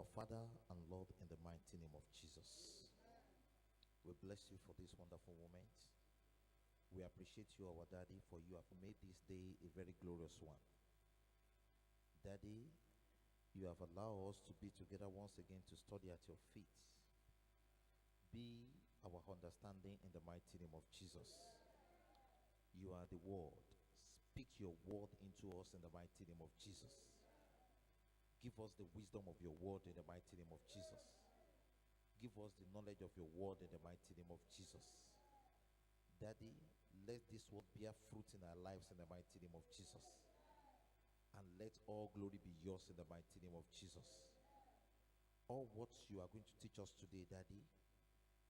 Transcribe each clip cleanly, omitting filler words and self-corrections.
our Father and Lord, in the mighty name of Jesus, we bless you for this wonderful moment. We appreciate you, our Daddy, for you have made this day a very glorious one. Daddy, you have allowed us to be together once again to study at your feet. Be our understanding in the mighty name of Jesus. You are the word. Speak your word into us in the mighty name of Jesus. Give us the wisdom of your word in the mighty name of Jesus. Give us the knowledge of your word in the mighty name of Jesus. Daddy, let this word bear fruit in our lives in the mighty name of Jesus. And let all glory be yours in the mighty name of Jesus. All what you are going to teach us today, Daddy,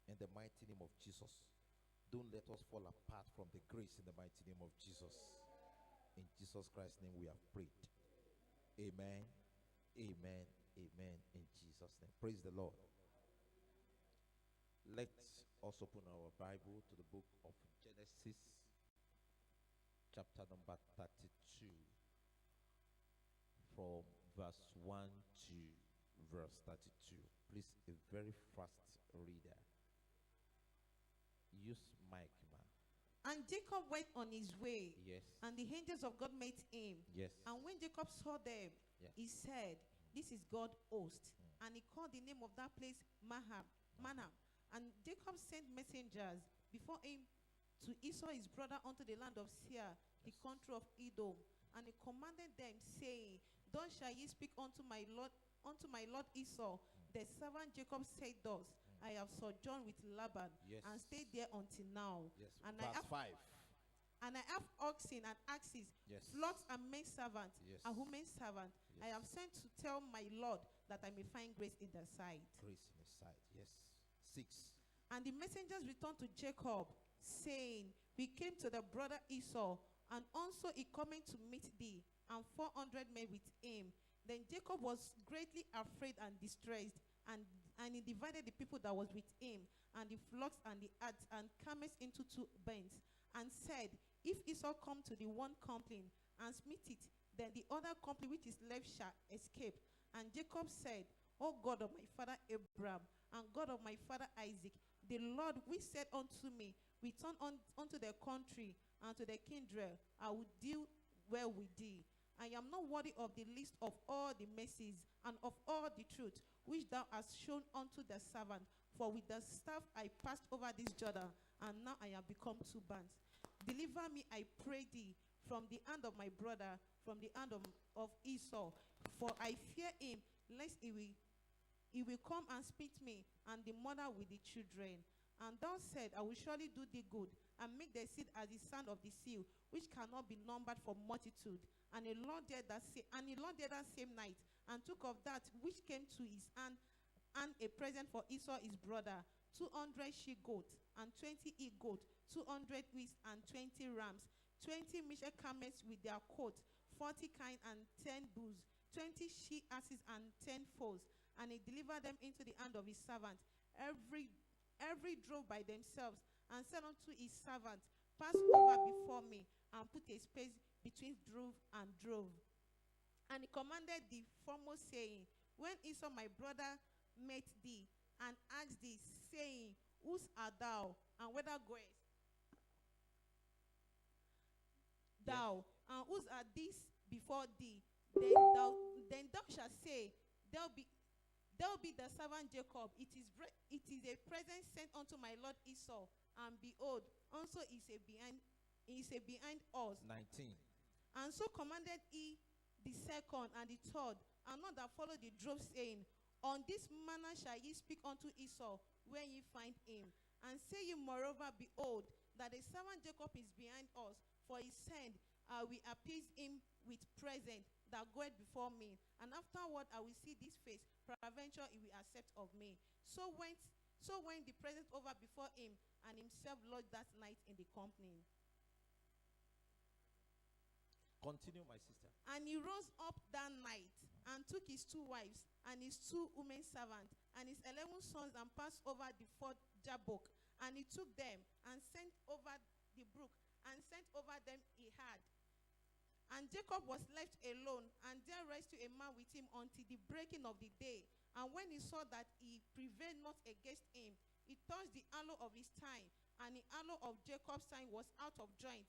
in the mighty name of Jesus, don't let us fall apart from the grace in the mighty name of Jesus. In Jesus Christ's name we have prayed. Amen. Amen. Amen. In Jesus' name. Praise the Lord. Let's also open our Bible to the book of Genesis, chapter number 32, from verse 1 to verse 32. Please, a very fast reader. Use mic, man. And Jacob went on his way. Yes. And the angels of God met him. Yes. And when Jacob saw them, he said, "This is God host." And he called the name of that place Manam. And Jacob sent messengers before him to Esau his brother unto the land of Seir, the country of Edom. And he commanded them, saying, "Thus shall ye speak unto my lord Esau." The servant Jacob said thus, "I have sojourned with Laban, and stayed there until now. Yes. And Verse 5. I have oxen and axes, flocks and men servants, and women servants. I have sent to tell my Lord that I may find grace in their sight." Grace in his sight. Yes. 6. And the messengers returned to Jacob, saying, "We came to the brother Esau, and also he coming to meet thee, and 400 men with him." Then Jacob was greatly afraid and distressed, and he divided the people that was with him, and the flocks and the herds and camels into 2 bands, and said, "If Esau come to the one company and smite it, then the other company which is left shall escape." And Jacob said, "O God of my father Abraham, and God of my father Isaac, the Lord which said unto me, Return unto the country and to the kindred, I will deal well with thee. I am not worthy of the least of all the mercies and of all the truth which thou hast shown unto the servant. For with the staff I passed over this Jordan, and now I am become 2 bands. Deliver me, I pray thee, from the hand of my brother, from the hand of Esau, for I fear him, lest he will come and spit me, and the mother with the children. And thou said, I will surely do thee good, and make thy seed as the sand of the sea, which cannot be numbered for multitude. And he lodged there that same night, and took of that which came to his hand, and a present for Esau his brother, 200 she-goats, and 20 he-goats, 200 ewes, and 20 rams, 20 Mishal camels with their coats, 40 kine and 10 bulls, 20 she-asses and 10 foals. And he delivered them into the hand of his servant. Every drove by themselves, and said unto his servant, Pass over before me, and put a space between drove and drove. And he commanded the foremost, saying, When Esau my brother met thee, and asked thee, saying, Whose art thou, and whither goest thou, and whose are these before thee? Then thou shalt say, Thou be the servant Jacob. It is a present sent unto my lord Esau, and behold, also is a behind us. 19. And so commanded he the second and the third, and not that followed the drove, saying, On this manner shall ye speak unto Esau when ye find him. And say ye moreover, behold, that the servant Jacob is behind us, for he said, we appease him with present that goeth before me, and afterward I will see this face, peradventure he will accept of me. So went the present over before him, and himself lodged that night in the company. Continue, my sister. And he rose up that night, and took his 2 wives, and his 2 women servants, and his 11 sons, and passed over the ford Jabbok. And he took them, and sent over the brook, and sent over them he had. And Jacob was left alone, and there rested a man with him until the breaking of the day. And when he saw that he prevailed not against him, he touched the aloe of his thigh, and the aloe of Jacob's thigh was out of joint,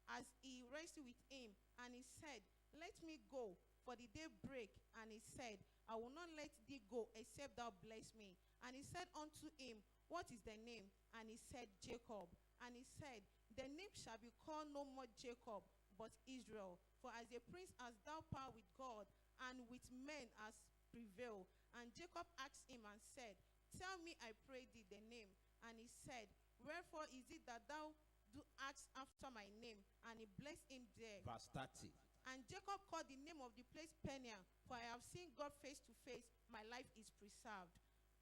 as he wrestled with him. And he said, Let me go, for the day break. And he said, I will not let thee go, except thou bless me. And he said unto him, What is thy name? And he said, Jacob. And he said, The name shall be called no more Jacob, but Israel. For as a prince hast thou power with God, and with men hast prevailed. And Jacob asked him and said, Tell me, I pray thee, the name. And he said, Wherefore is it that thou do ask after my name? And he blessed him there. Verse 30. And Jacob called the name of the place Peniel, for I have seen God face to face, my life is preserved.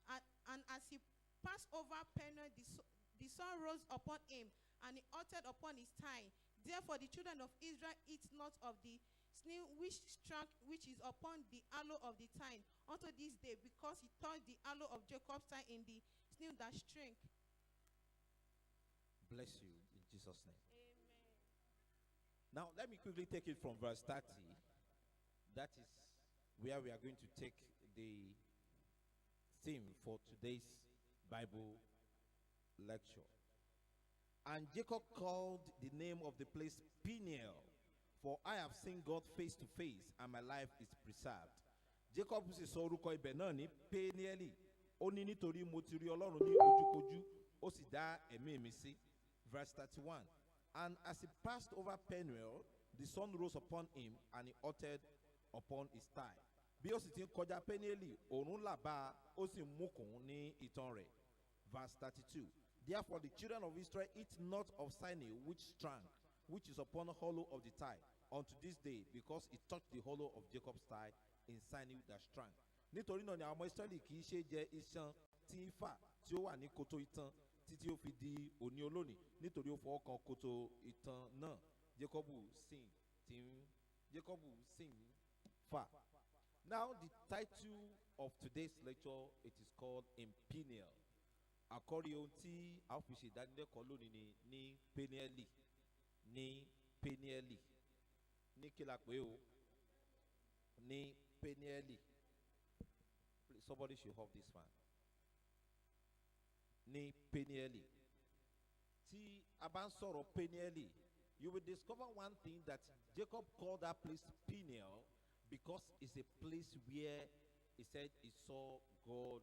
And as he passed over Peniel, the sun rose upon him, and he uttered upon his thigh. Therefore the children of Israel eat not of the snail which is upon the aloe of the thigh unto this day, because he touched the aloe of Jacob's thigh in the snail that shrink. Bless you in Jesus' name. Amen. Now, let me quickly take it from verse 30. That is where we are going to take the theme for today's Bible lecture. And Jacob called the name of the place Peniel, for I have seen God face to face, and my life is preserved. Jacob sì sọ orúkọ ibẹ̀ náà ní Penieli. Ó ní nítorí mo ti rí Ọlọ́run ní ojúkojú, ó sì dá ẹ̀mí mi sí. Verse 31. And as he passed over Peniel, the sun rose upon him, and he uttered upon his thigh. Bí ó sì ti ń kọjá Penieli, òòrùn là bá a, ó sì múkùn ní itan rẹ̀. Verse 32. Therefore the children of Israel eat not of sinew which shrank, which is upon the hollow of the thigh, unto this day, because it touched the hollow of Jacob's thigh in sinew that shrank. Nítorí náà ni àwọn ọmọ Israẹli kì í ṣe jẹ iṣan tí ń fà tí ó wà ní kòtò itan títí ó fi di òní olónìí, nítorí ó fọwọ́ kan kòtò itan náà. Jacobu sing fà. Now the title of today's lecture, it is called Peniel. Àkọ́rí ohun tí a fi ṣe ìdánilẹ́kọ̀ọ́ lónìí ní Penieli. Ní Penieli. Ní kí la pè o? Ní Penieli. Please, somebody should hold this one. Ní Penieli. Tí a bá ń sọ̀rọ̀ Penieli, you will discover one thing, that Jacob called that place Peniel because it's a place where he said he saw God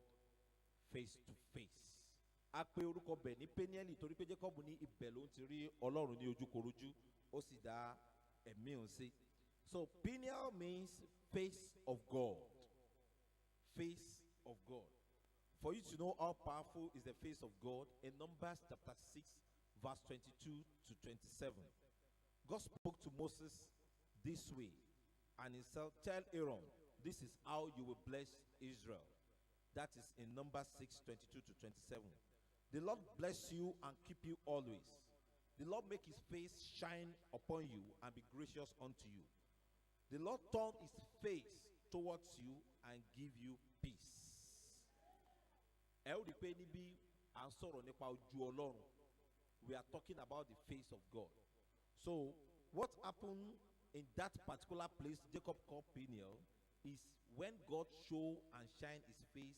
face to face. A pe orúkọ bẹ̀ ní Penieli torí pé Jacob ní ibẹ̀ ló ń ti rí Ọlọ́run ní ojúkorojú, ó sì dá ẹ̀mí òun sí. So Peniel means face of God. Face of God. For you to know how powerful is the face of God, in Numbers chapter 6, verse 22 to 27, God spoke to Moses this way, and he said, Tell Aaron, this is how you will bless Israel. That is in Numbers 6, 22 to 27. The Lord bless you and keep you always. The Lord make his face shine upon you and be gracious unto you. The Lord turn his face towards you and give you peace. We are talking about the face of God. So what happened in that particular place Jacob called Peniel is when God showed and shined his face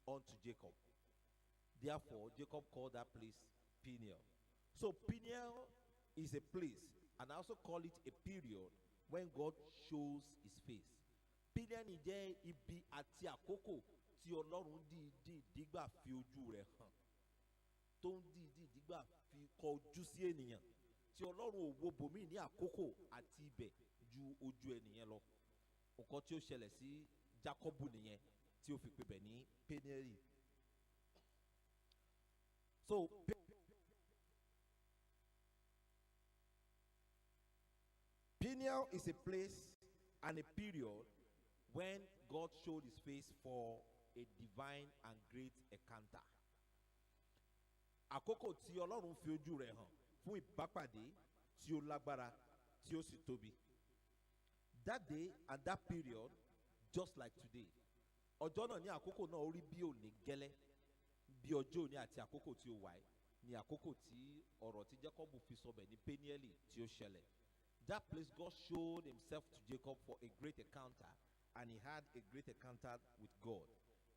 unto Jacob. Therefore, Jacob called that place Peniel. So Peniel is a place, and I also call it a period when God shows his face. Peniel ni jẹ́ ibi àti àkókò tí Ọlọ́run dìgbà fi ojú rẹ̀ hàn, tó ń dìgbà fi kọ ojú sí ènìyàn, tí Ọlọ́run ò wo bòmíì ní àkókò àti ibẹ̀ ju ojú ènìyàn lọ. Nǹkan tí ó ṣẹlẹ̀ sí Jákọ́bù nìyẹn tí ó fi pè bẹ̀ ní Penieli. So Peniel is a place and a period when God showed his face for a divine and great encounter. Àkókò tí Ọlọ́run fi ojú rẹ̀ hàn fún ìbápàdé tí ó lágbára tí ó sì tóbi. That day and that period, just like today. Ọjọ́ náà ní àkókò náà ó rí bí òní gẹ́lẹ́, bí ọjọ́ òní àti àkókò tí ó wáyé ní àkókò tí ọ̀rọ̀ tí Jákọ́bù fi sọbẹ̀ ní Penieli tí ó ṣẹlẹ̀. That place, God showed himself to Jacob for a great encounter, and he had a great encounter with God.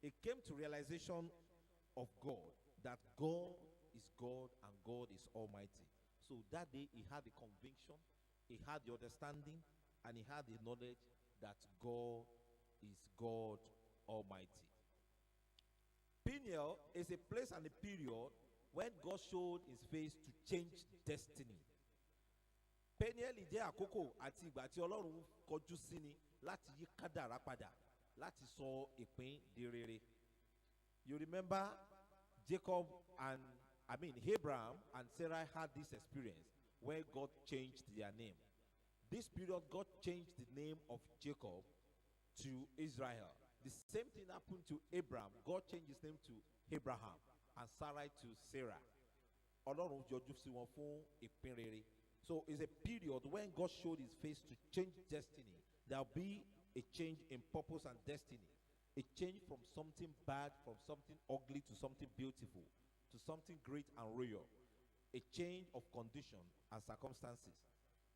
He came to realization of God, that God is God and God is Almighty. So that day he had the conviction, he had the understanding, and he had the knowledge that God is God Almighty. Peniel is a place and a period when God showed his face to change destiny. Peniel jẹ́ àkókò àti ìgbà tí Ọlọ́run kọjú sí ni láti yí kádàrá padà, láti sọ ìpín di rere. You remember Abraham and Sarah had this experience where God changed their name. This period, God changed the name of Jacob to Israel. The same thing happened to Abraham. God changed his name to Abraham and Sarai to Sarah. Ọlọ́run yọjú sí wọn fún ìpín rere. So it's a period when God showed his face to change destiny. There will be a change in purpose and destiny. A change from something bad, from something ugly to something beautiful, to something great and royal. A change of condition and circumstances.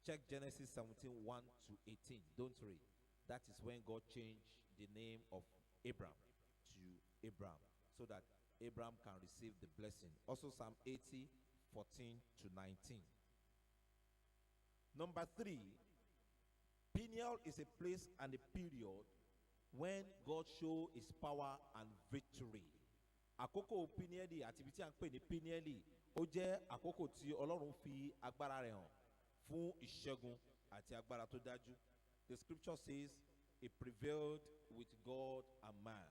Check Genesis 17:1 to 18. Don't read. That is when God changed the name of Abraham to Abraham, so that Abraham can receive the blessing. Also Psalm 80:14 to 19. Number 3, Peniel is a place and a period when God show his power and victory. Àkókò Penieli àti ibi tí a ń pè ní Penieli, ó jẹ́ àkókò tí Ọlọ́run fi agbára rẹ̀ hàn fún ìṣẹ́gun àti agbára tó dájú. The scripture says he prevailed with God and man.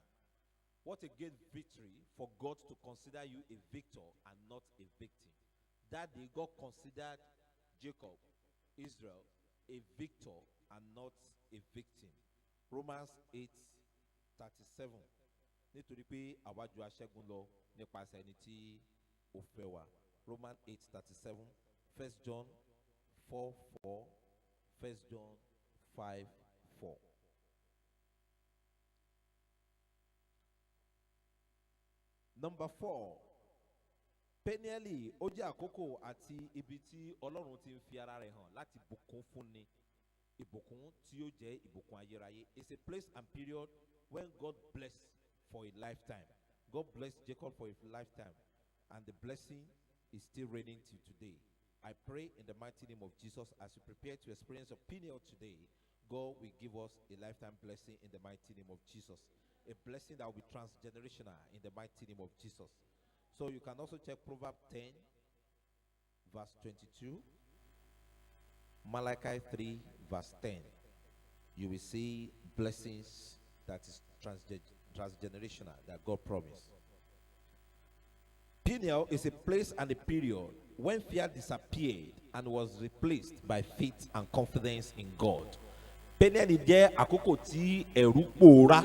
What a great victory for God to consider you a victor and not a victim. That day God considered Jacob, Israel, a victor and not a victim. Romans 8:37. Nítorí pé àwa jù aṣẹ́gun lọ nípasẹ̀ ẹni tí ó fẹ́ wa. Romans 8:37. 1 John 4:4. 1 John 5:4. Number 4. Penieli ó jẹ́ àkókò àti ibi tí Ọlọ́run ti ń fi ara rẹ̀ hàn láti bùkún fúnni. Ìbùkún tí ó jẹ́ ìbùkún ayérayé. It's a place and period when God bless for a lifetime. God blessed Jacob for a lifetime, and the blessing is still reigning till today. I pray in the mighty name of Jesus, as you prepare to experience a Peniel today, God will give us a lifetime blessing in the mighty name of Jesus. A blessing that will be transgenerational in the mighty name of Jesus. So you can also check Proverbs 10, verse 22. Malachi 3, verse 10. You will see blessings that is transgenerational that God promised. Peniel is a place and a period when fear disappeared and was replaced by faith and confidence in God. Peniel jẹ́ àkókò tí ẹ̀rù pòórá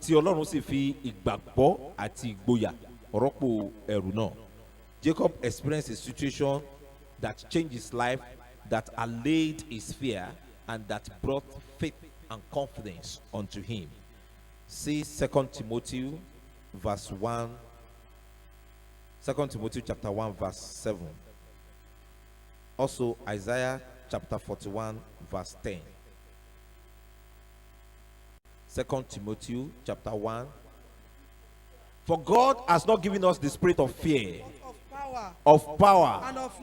tí Ọlọ́run sì fi ìgbàgbọ́ àti ìgboyà rọ́pò ẹ̀rù náà. Jacob experienced a situation that changed his life, that allayed his fear, and that brought faith and confidence unto him. See 2 Timothy verse 1. 2 Timothy chapter 1 verse 7. Also Isaiah chapter 41 verse 10. 2 Timothy chapter 1. For God has not given us the spirit of fear, of power, and of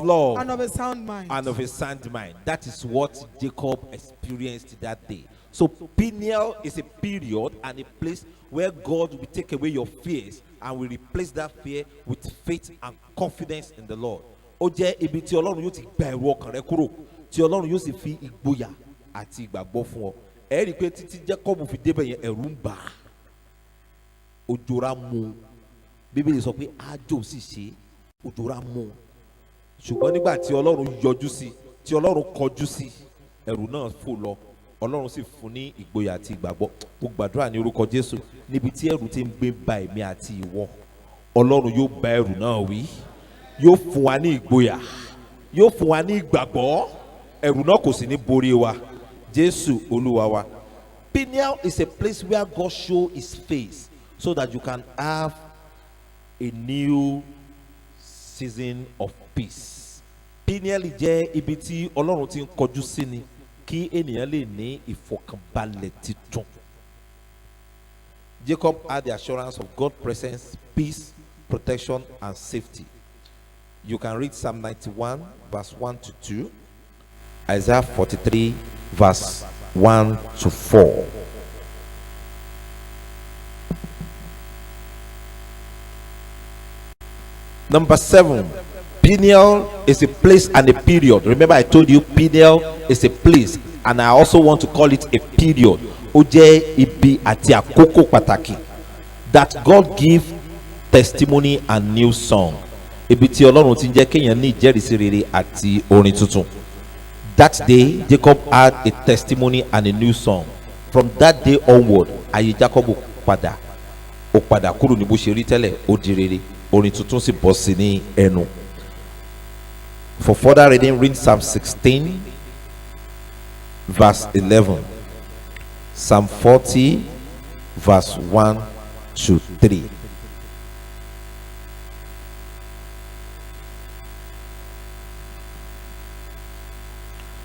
love, and of a sound mind. and of a sound mind. That is what Jacob experienced that day. So Peniel is a period and a place where God will take away your fears and will replace that fear with faith and confidence in the Lord. Ó jẹ́ ibi tí Ọlọ́run yóò ti gba ẹ̀rù ọkàn rẹ kúrò, tí Ọlọ́run yóò sì fi ìgboyà àti ìgbàgbọ́ fún ọ. Ẹ rí i pé títí Jacob fi débẹ̀ yẹn ẹ̀rù ń bà á. Òjòrà mú. Bíbélì sọ pé àjò sì ṣe, òjòrà mú. Ṣùgbọ́n nígbà tí Ọlọ́run yọjú sí, tí Ọlọ́run kọjú sí, ẹ̀rù náà fò lọ. Ọlọ́run sì fún ní ìgboyà àti ìgbàgbọ́. Mo gbàdúrà ní orúkọ Jésù, níbi tí ẹ̀rù ti ń gbé ba èmi àti ìwọ, Ọlọ́run yóò bá ẹ̀rù náà wí. Yóò fún wa ní ìgboyà, yóò fún wa ní ìgbàgbọ́. Ẹ̀rù náà kò sì ní borí wa. Jésù Olúwa wa. Peniel is a place where God show his face so that you can have a new season of peace. Peniel jẹ́ ibi tí Ọlọ́run ti ń kọjú sí ni kí ènìyàn lè ní ìfọkànbalẹ̀ titun. Jacob had the assurance of God's presence, peace, protection, and safety. You can read Psalm 91, verse 1 to 2, Isaiah 43, verse 1 to 4. Number 7, Peniel is a place and a period. Remember, I told you Peniel is a place, and I also want to call it a period. Ó jẹ́ ibi àti àkókò pàtàkì that God give testimony and new song. Ibi tí Ọlọ́run ti ń jẹ́ kéèyàn ní ìjẹ́rìísí rere àti orin tuntun. That day, Jacob had a testimony and a new song. From that day onward, ayé Jacob ó padà kúrò ní bó ṣe rí tẹ́lẹ̀, ó di rere. Orin tuntun sì bọ́ sí ní ẹnu. For further reading, read Psalm 16, verse 11. Psalm 40, verse 1 to 3.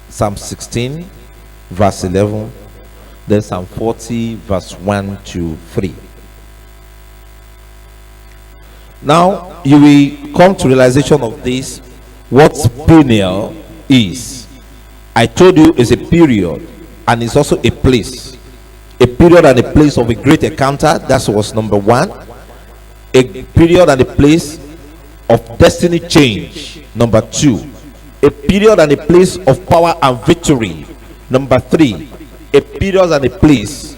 Psalm 16, verse 11. Then Psalm 40, verse 1 to 3. Now you will come to realization of this, what Peniel is. I told you it's a period and it's also a place. A period and a place of a great encounter. That was number 1. A period and a place of destiny change. Number 2. A period and a place of power and victory. Number 3. A period and a place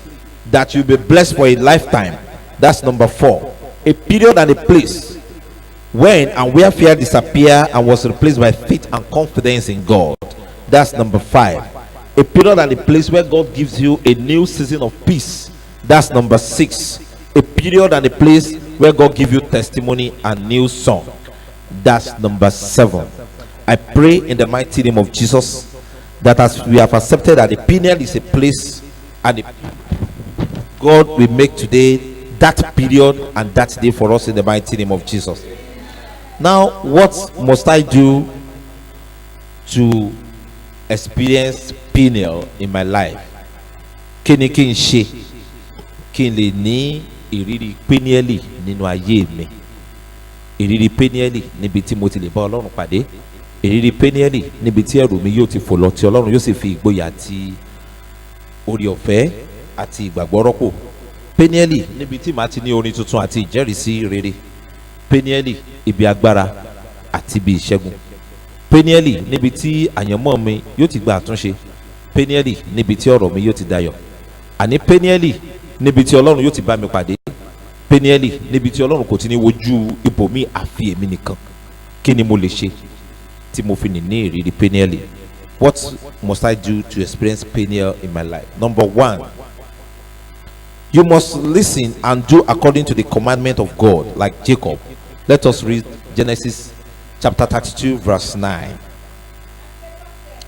that you'll be blessed for a lifetime. That's number 4. A period and a place when and where fear disappeared and was replaced by faith and confidence in God. That's number 5. A period and a place where God gives you a new season of peace. That's number 6. A period and a place where God gives you testimony and new song. That's number 7. I pray in the mighty name of Jesus that as we have accepted that the Peniel is a place and God will make today that period and that day for us in the mighty name of Jesus. Now, what must I do to experience Peniel in my life? Kí ni kí n ṣe kí n lè ní ìrírí Peniel nínú ayé mi? Ìrírí Peniel níbi tí mo ti lè bá Ọlọ́run pàdé. Ìrírí Peniel níbi tí ẹ̀rù mi yóò ti fò lọ tí Ọlọ́run yóò sì fi ìgboyà àti oore ọ̀fẹ́ àti ìgbàgbọ́ rọ́pò. Peniel níbi tí màá ti ní orin tuntun àti ìjẹ́rìísí rere. Peniel ibi agbára àti ibi ìṣẹ́gun. Peniel níbi tí àyànmọ́ mi yóò ti gba àtúnṣe. Peniel níbi tí ọ̀rọ̀ mi yóò ti dayọ̀. Àní Peniel níbi tí Ọlọ́run yóò ti bá mi pàdé. Peniel níbi tí Ọlọ́run kò ti ní wojú ibòmí àfi èmi nìkan. Kí ni mo lè ṣe tí mo fi ní ìrírí Peniel? What must I do to experience Peniel in my life? Number 1, you must listen and do according to the commandment of God, like Jacob. Let us read Genesis chapter 32, verse 9.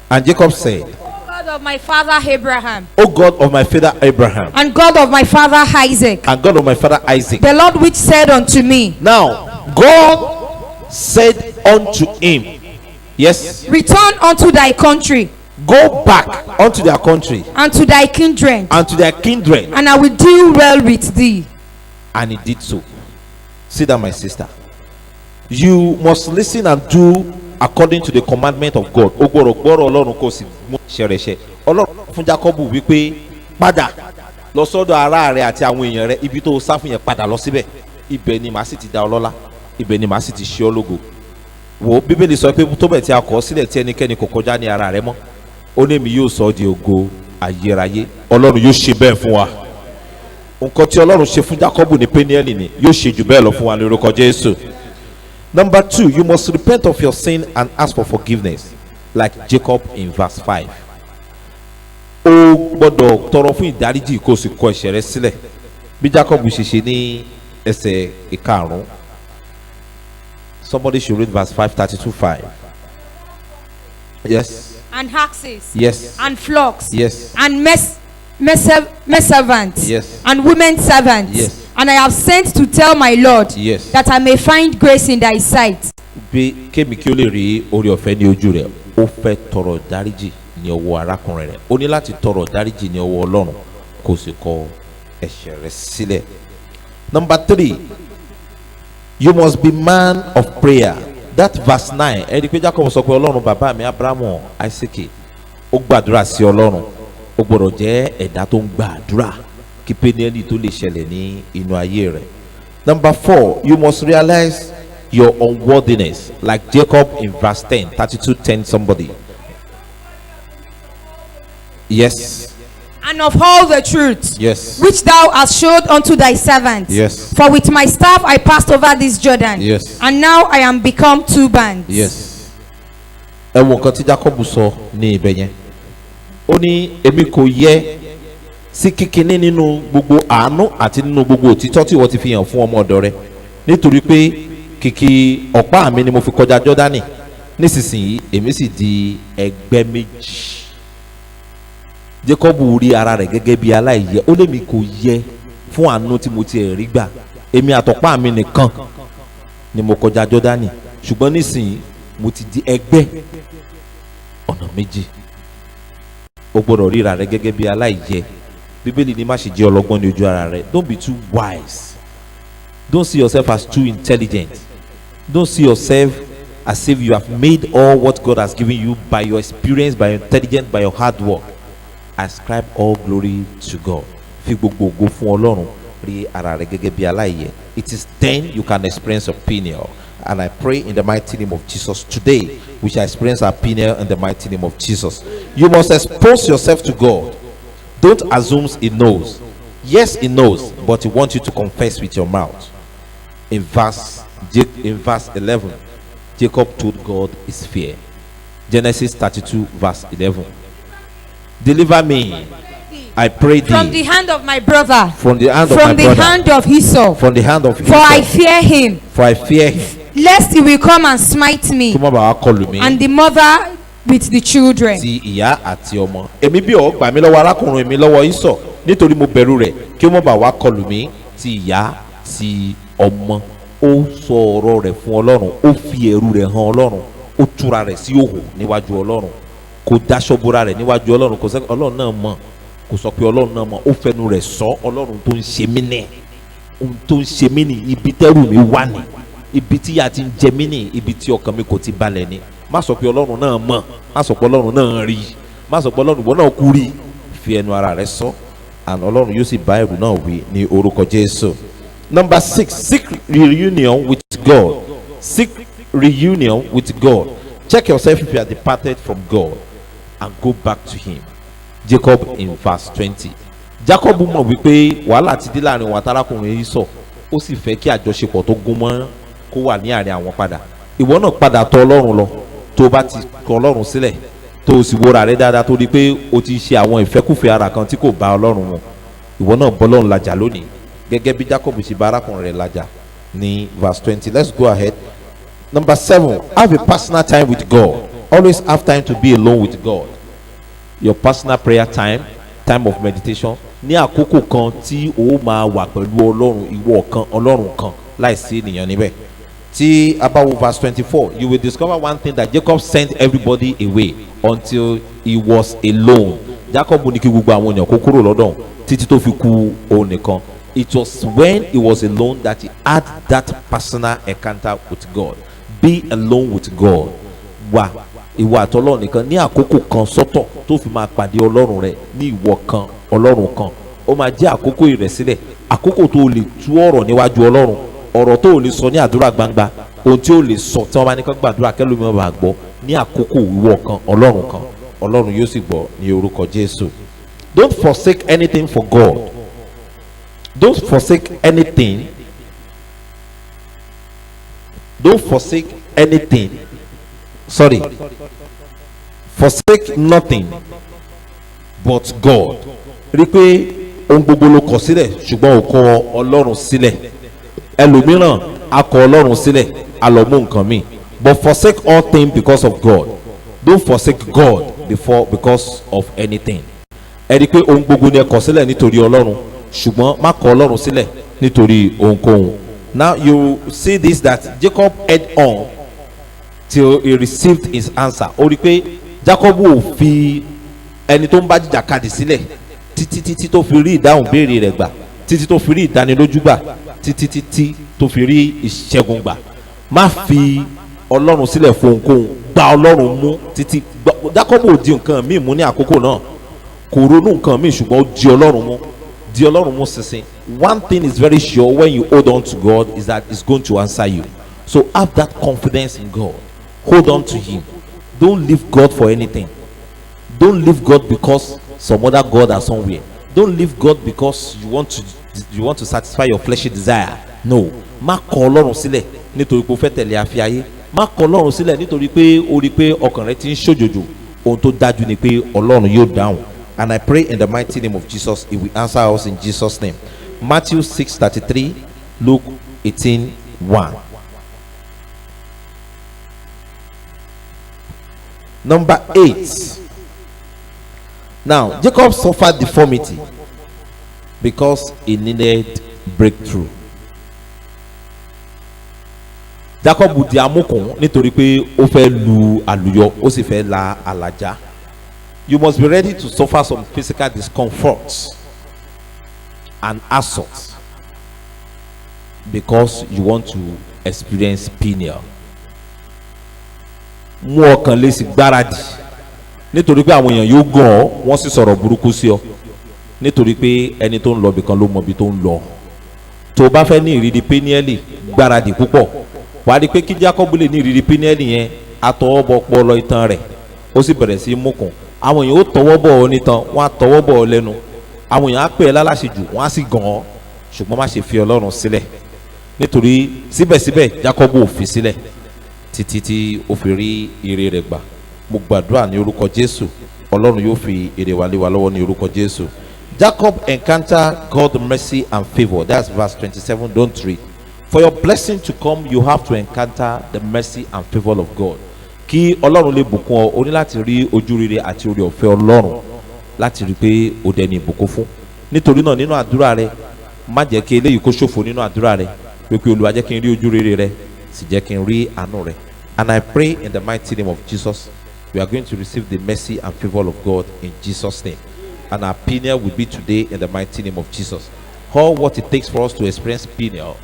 And Jacob said, O God of my father Abraham, O God of my father Abraham, and God of my father Isaac, and God of my father Isaac. the Lord which said unto me, Now God said unto him, yes, return unto thy country, go back unto their country and to thy kindred, and to their kindred. and I will deal well with thee. And he did so. See that, my sister. You must listen and do according to the commandment of God. Ọlọ́run kò sì mú ṣẹrẹṣẹ. Ọlọ́run fún Jacob wípé padà lọ sọ́dọ̀ ará rẹ̀ àti àwọn èèyàn rẹ̀, ibi tó sá fún yẹn padà lọ síbẹ̀. Ibẹ̀ ni màá sì ti dá ọ lọ́lá. Ibẹ̀ ni màá sì ti ṣe ọ lógo. Wò, Bíbélì sọ pé tó bẹ̀ tí a kọ sílẹ̀ tí ẹnikẹ́ni kò kọjá ní ara rẹ̀ mọ́. Ó ní èmi yóò sọ ọ́ di ògo ayérayé. Ọlọ́run yóò ṣe bẹ́ẹ̀ fún wa. Nǹkan tí Ọlọ́run ṣe fún Jacob ní Peniel ni yóò ṣe jù bẹ́ẹ̀ lọ fún wa ní orúkọ Jésù. Number 2, you must repent of your sin and ask for forgiveness, like Jacob in verse 5. O gbọ́dọ̀ tọrọ fún ìdáríjì kó o sì kọ ẹ̀ṣẹ̀ rẹ sílẹ̀, bí Jacob ṣe ṣe ní ẹsẹ̀ ìkarùn-ún. Somebody should read verse 5:32-5. Yes. And oxes, Yes. and flocks, Yes. and servants, Yes. and women servants. Yes. And I have sent to tell my Lord, Yes. that I may find grace in thy sight. bí kémi kí ó lè rí orí ọ̀fẹ́ ní ojú rẹ̀ ó fẹ́ tọrọ dáríjì ní ọwọ́ arákùnrin rẹ̀ ó ní láti tọrọ dáríjì ní ọwọ́ Ọlọ́run kó sì kọ ẹ̀ṣẹ̀ rẹ̀ sílẹ̀. Number 3, you must be man of prayer. That verse 9 ẹni pé Jacob sọ pé Ọlọ́run bàbá mi Abrahamu Isaac ó gbàdúrà sí Ọlọ́run ó gbọ́dọ̀ jẹ́ ẹ̀dá tó ń gbàdúrà kí pẹ́ẹ́nì tó lè ṣẹlẹ̀ ní inú ayé rẹ̀. Number 4, you must realize your unworthiness, like Jacob in verse 10, 32:10. Somebody, yes, And of all the truth yes, which thou hast showed unto thy servant. yes, For with my staff I passed over this Jordan. yes, And now I am become two bands. yes. Ẹ wo nǹkan tí Jacob sọ ní ibẹ̀ yẹn. Ó ní èmi kò yẹ sí kíkiní nínú gbogbo àánú àti nínú gbogbo òtítọ́ tí wọ́n ti fi hàn fún ọmọ ọ̀dọ̀ rẹ̀ nítorí pé kìkì ọ̀pá mi ni mo fi kọjá Jọ́dánì nísinsìnyí èmi sì di ẹgbẹ́ méjì. Jacob rí ara rẹ̀ gẹ́gẹ́ bí aláìyẹ ó lèmi kò yẹ fún àánú tí mo ti rí gbà èmi àtọ̀pá mi nìkan ni mo kọjá Jọ́dánì ṣùgbọ́n nísinsìnyí mo ti di ẹgbẹ́ ọ̀nà méjì. O gbọ́dọ̀ ríra rẹ gẹ́gẹ́ bí aláìyẹ. Bíbélì ní má ṣe jẹ́ ọlọ́gbọ́n ní ojú ara rẹ. Don't be too wise. Don't see yourself as too intelligent. Don't see yourself as if you have made all what God has given you by your experience, by your intelligence, by your hard work. Ascribe all glory to God. Fi gbogbo ògo fún Ọlọ́run. Rí ara rẹ gẹ́gẹ́ bí aláìyẹ. It is then you can experience opinion. And I pray in the mighty name of Jesus today we shall experience our opinion in the mighty name of Jesus. You must expose yourself to God. Don't assume He knows. Yes, He knows, but He wants you to confess with your mouth. In verse 11, Jacob told God his fear. Genesis 32 verse 11. Deliver me, I pray thee, From the hand of my brother. from the hand of From my the brother, hand of Esau. from the hand of For I Esau. fear him, For I fear him. lest he will come and smite me, Kí ó má bàa wá kọlù mí. and the mother with the children. Ti ìyá àti ọmọ. Èmi bí ọ gbà mí lọ́wọ́ arákùnrin mi lọ́wọ́ Ísọ̀ nítorí mo bẹ̀rù rẹ̀ kí ó má bàa wá kọlù mí. Ti ìyá ti ọmọ. Ó sọ ọ̀rọ̀ rẹ̀ fún Ọlọ́run. Ó fi ẹ̀rù rẹ̀ hàn Ọlọ́run. Ó túra rẹ̀ sí òhò níwájú Ọlọ́run. Kò daṣọ bora rẹ̀ níwájú Ọlọ́run. Kò sẹ́ Ọlọ́run náà mọ̀. Kò sọ pé Ọlọ́run náà mọ̀. Ó fẹnu rẹ̀ sọ Ọlọ́run tó ń ṣe mí nẹ̀. Ohun tó ń ṣe mí nì ibi tẹ́rù mi wà ní. Ibi tí ìyà ti ń jẹ mí ní ibi tí ọkàn mi kò ti balẹ̀ ni. Má sọ pé Ọlọ́run náà mọ̀. Má sọ pé Ọlọ́run náà rí. Má sọ pé Ọlọ́run ìwọ náà kú rí. Fi ẹnu ara rẹ̀ sọ. And Ọlọ́run yóò sì bá ẹ̀rù náà wí ní orúkọ Jésù. Number 6, seek reunion with God. Seek reunion with God. Check yourself if you are departed from God and go back to Him. Jacob in verse 20. Jacob mọ̀ wípé wàhálà ti dé láàrin wọn àtàràkùnrin Ísọ̀. Ó sì fẹ́ kí àjọṣepọ̀ tó gún mọ́ kó wà ní àárín àwọn padà. Ìwọ náà padà tọ̀ Ọlọ́run lọ tó bá ti kọ̀ Ọlọ́run sílẹ̀ tó o sì wòra rẹ dáadáa tó rí pé o ti ṣe àwọn ìfẹ́kùfẹ́ ara kan tí kò bá Ọlọ́run mu. Ìwọ náà bọ́ Ọlọ́run làjà lónìí gẹ́gẹ́ bí Jacob ṣe bá arákùnrin rẹ̀ làjà ní verse 20. Let's go ahead. Number 7, have a personal time with God. Always have time to be alone with God. Your personal prayer time, time of meditation. Ní àkókò kan tí o máa wà pẹ̀lú Ọlọ́run ìwọ kan Ọlọ́run kan láìsí ènìyàn níbẹ̀. Tí a bá wo verse 24, you will discover one thing that Jacob sent everybody away until he was alone. Jacob ní kí gbogbo àwọn ènìyàn kó kúrò lọ́dọ̀ títí tó fi kú òun nìkan. It was when he was alone that he had that personal encounter with God. Be alone with God. Wà ìwà àtọ́lọ́run nìkan ní àkókò kan sọ́tọ̀ tó fi máa pàdé Ọlọ́run rẹ̀ ní ìwọ kan Ọlọ́run kan. Ó máa jẹ́ àkókò ìrẹ̀sílẹ̀, àkókò tó lè tú ọ̀rọ̀ níwájú Ọlọ́run, ọ̀rọ̀ tó lè sọ ní àdúrà gbangba, ohun tí ó lè sọ tí wọ́n bá ní kán gbàdúrà kẹ́lómi ọba àgbọ̀ ní àkókò ìwọ kan Ọlọ́run kan. Ọlọ́run yóò sì gbọ́ ní orúkọ Jésù. Don't forsake anything for God. Don't forsake anything. Don't forsake anything. Sorry. Forsake nothing but God. Rí pé ohun gbogbo ló kọ̀ sílẹ̀ ṣùgbọ́n ó kọ̀ Ọlọ́run sílẹ̀. Ẹlòmíràn a kọ̀ Ọlọ́run sílẹ̀ a lọ mú nǹkan mi. But forsake all things because of God. Don't forsake God because of anything. Ẹ rí pé ohun gbogbo ni ẹ kọ̀ sílẹ̀ nítorí Ọlọ́run ṣùgbọ́n má kọ̀ Ọlọ́run sílẹ̀ nítorí ohunkóhun. Now you see this that Jacob head on till he received his answer. Ó rí pé Jacob ò fi ẹni tó ń bá jìjàkadì sílẹ̀ títí tó fi rí ìdáhùn béèrè rẹ̀ gbà, títí tó fi rí ìdánilójú gbà, títí tó fi rí ìṣẹ́gun gbà. Má fi Ọlọ́run sílẹ̀ fún ohunkóhun, gba Ọlọ́run mú títí. Jacob ò di nǹkan míì mú ní àkókò náà, kò ronú nǹkan míì, ṣùgbọ́n ó di Ọlọ́run mú, di Ọlọ́run mú ṣinṣin. One thing is very sure when you hold on to God is that he's going to answer you. So have that confidence in God. Hold on to him. Don't leave God for anything. Don't leave God because some other God are somewhere. Don't leave God because you want to satisfy your fleshly desire. No. Má kọ̀ Ọlọ́run sílẹ̀ nítorí pé o fẹ́ tẹ̀lé afẹ́ ayé. Má kọ̀ Ọlọ́run sílẹ̀ nítorí pé o rí pé ọkàn rẹ ti ń ṣòjòjò. Ohun tó dájú ni pé Ọlọ́run yóò dáhùn. And I pray in the mighty name of Jesus, he will answer us in Jesus' name. Matthew 6:33, Luke 18:1. Number 8. Now, Jacob suffered deformity because he needed breakthrough. Jacob di amúkùn nítorí pé ó fẹ́ lu àlùyọ, ó sì fẹ́ la àlàjá. You must be ready to suffer some physical discomfort and assault because you want to experience Peniel. Mú ọkàn lé sí gbáradì nítorí pé àwọn èèyàn yóò gàn ọ́, wọ́n sì sọ̀rọ̀ burúkú sí ọ nítorí pé ẹni tó ń lọ ibìkan ló mọ ibi tó ń lọ. Tó o bá fẹ́ ní ìrírí Peniel, gbáradì púpọ̀. Wàá rí pé kí Jacob lè ní ìrírí Peniel yẹn, àtọwọ́ bọ ọpọlọ itan rẹ̀, ó sì bẹ̀rẹ̀ sí í múkùn. Àwọn èèyàn ó tọwọ́ bọ̀ ọ́ nítan, wọ́n á tọwọ́ bọ̀ ọ́ lẹ́nu. Àwọn èèyàn á pè é láláṣejù, wọ́n á sì gàn ọ́. Ṣùgbọ́n má ṣe fi Ọlọ́run sílẹ̀, nítorí síbẹ̀síbẹ̀ Jacob ò fi sílẹ̀ títí tí ó fi rí ire rẹ̀ gbà. Mo gbàdúrà ní orúkọ Jésù, Ọlọ́run yóò fi ire wa lé wa lọ́wọ́ ní orúkọ Jésù. Jacob encountered God's mercy and favour. That's verse 27. Don't read. For your blessing to come, you have to encounter the mercy and favour of God. Kí Ọlọ́run lè bùkún ọ, o ní láti rí ojú rere àti oore ọ̀fẹ́ Ọlọ́run láti rí pé o dẹni ìbùkún fún. Nítorí náà nínú àdúrà rẹ, má jẹ́ kí eléyìí kó ṣòfò nínú àdúrà rẹ, pé Olúwa jẹ́ kí n rí ojú rere rẹ, sì jẹ́ kí n rí àánú rẹ. And I pray in the mighty name of Jesus, we are going to receive the mercy and favour of God in Jesus' name. And our Peniel will be today in the mighty name of Jesus. All what it takes for us to experience Peniel,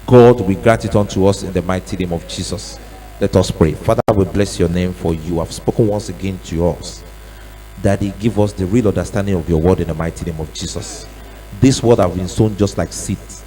God will grant it unto us in the mighty name of Jesus. Let us pray. Father, we bless your name, for you have spoken once again to us. Daddy, give us the real understanding of your word in the mighty name of Jesus. This word have been sown just like seeds.